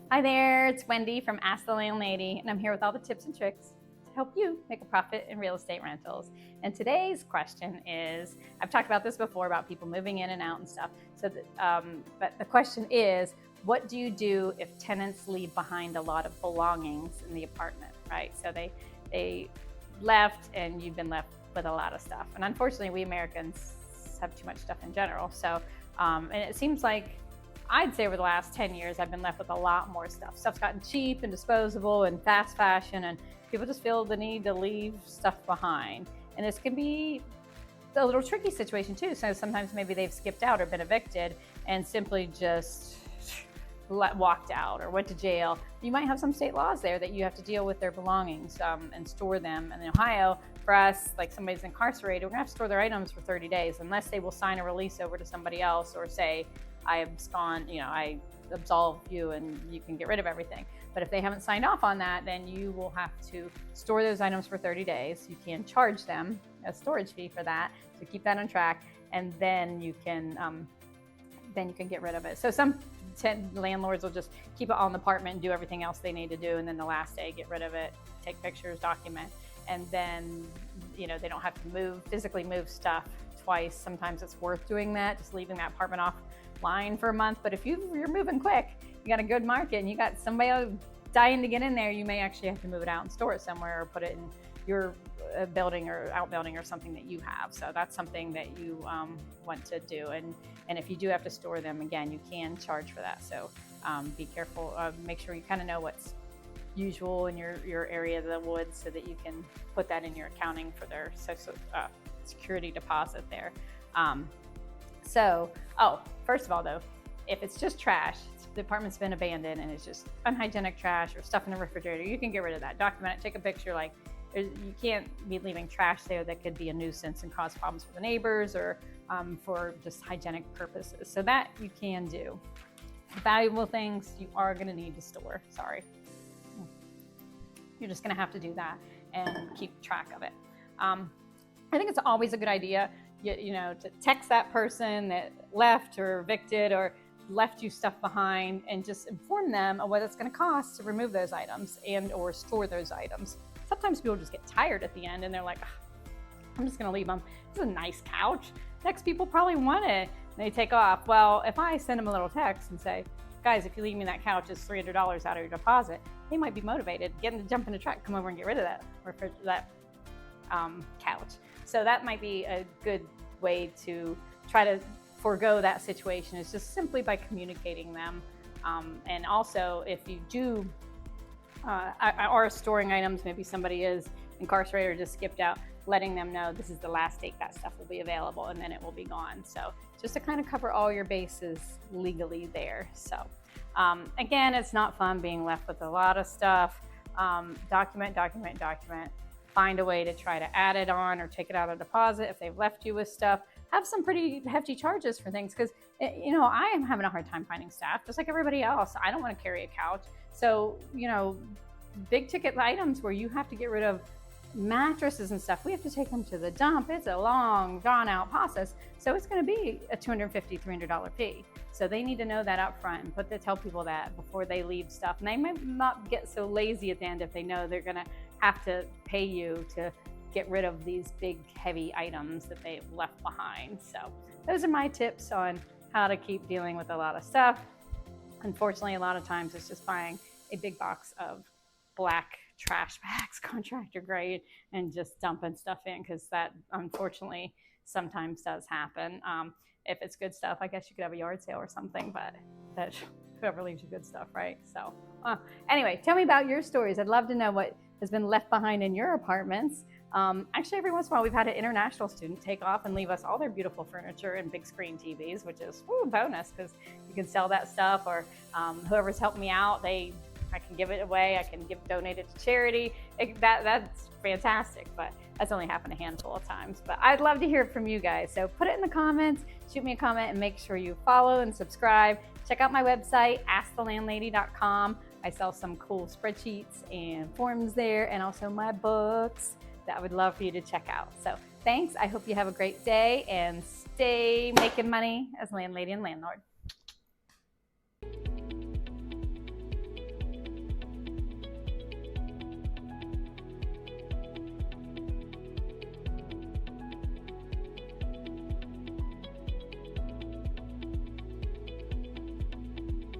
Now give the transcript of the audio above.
Hi there, it's Wendy from Ask the Landlady, and I'm here with all the tips and tricks to help you make a profit in real estate rentals. And today's question is, I've talked about this before about people moving in and out and stuff. But the question is, what do you do if tenants leave behind a lot of belongings in the apartment, right? So they left and you've been left with a lot of stuff. And unfortunately, we Americans have too much stuff in general. And it seems like I'd say over the last 10 years, I've been left with a lot more stuff. Stuff's gotten cheap and disposable and fast fashion, and people just feel the need to leave stuff behind. And this can be a little tricky situation too. So sometimes maybe they've skipped out or been evicted and simply just walked out or went to jail. You might have some state laws there that you have to deal with their belongings and store them. And in Ohio, for us, like somebody's incarcerated, we're gonna have to store their items for 30 days unless they will sign a release over to somebody else or say, I abscond, I absolve you and you can get rid of everything. But if they haven't signed off on that, then you will have to store those items for 30 days. You can charge them a storage fee for that to keep that on track, and then you can get rid of it. So some landlords will just keep it all in the apartment and do everything else they need to do, and then the last day get rid of it, take pictures, document, and then they don't have to physically move stuff twice. Sometimes it's worth doing that, just leaving that apartment offline for a month. But if you're moving quick, you got a good market and you got somebody dying to get in there, you may actually have to move it out and store it somewhere or put it in your building or outbuilding or something that you have. So that's something that you want to do. And if you do have to store them, again, you can charge for that. So be careful. Make sure you kind of know what's usual in your area of the woods so that you can put that in your accounting for their social security deposit there. First of all though, if it's just trash, the apartment's been abandoned and it's just unhygienic trash or stuff in the refrigerator, you can get rid of that. Document it, take a picture. Like, you can't be leaving trash there that could be a nuisance and cause problems for the neighbors or for just hygienic purposes. So that you can do. Valuable things you are going to need to store. Sorry. You're just going to have to do that and keep track of it. I think it's always a good idea, to text that person that left or evicted or left you stuff behind and just inform them of what it's going to cost to remove those items and or store those items. Sometimes people just get tired at the end and they're like, I'm just going to leave them. This is a nice couch. Next people probably want it. And they take off. Well, if I send them a little text and say, guys, if you leave me that couch, it's $300 out of your deposit, they might be motivated, jump in the truck, come over and get rid of that couch. So that might be a good way to try to forego that situation, is just simply by communicating them. And also, if you do are storing items, maybe somebody is incarcerated or just skipped out, letting them know this is the last date that stuff will be available and then it will be gone. So just to kind of cover all your bases legally there. So again, it's not fun being left with a lot of stuff. Document. Find a way to try to add it on or take it out of deposit if they've left you with stuff. Have some pretty hefty charges for things because, I am having a hard time finding staff, just like everybody else. I don't want to carry a couch. So, big ticket items where you have to get rid of mattresses and stuff, we have to take them to the dump. It's a long, drawn out process. So it's going to be a $250, $300 fee. So they need to know that up front and tell people that before they leave stuff. And they might not get so lazy at the end if they know they're going to have to pay you to get rid of these big, heavy items that they've left behind. So those are my tips on how to keep dealing with a lot of stuff. Unfortunately, a lot of times it's just buying a big box of black trash bags, contractor grade, and just dumping stuff in, because that unfortunately sometimes does happen. If it's good stuff, I guess you could have a yard sale or something, but that whoever leaves you good stuff, right? So anyway, tell me about your stories. I'd love to know what has been left behind in your apartments. Actually, every once in a while, we've had an international student take off and leave us all their beautiful furniture and big screen TVs, which is a bonus because you can sell that stuff, or whoever's helped me out, I can give it away. I can donate it to charity. That's fantastic, but that's only happened a handful of times. But I'd love to hear from you guys. So put it in the comments, shoot me a comment, and make sure you follow and subscribe. Check out my website, askthelandlady.com. I sell some cool spreadsheets and forms there, and also my books that I would love for you to check out. So thanks. I hope you have a great day and stay making money as landlady and landlord.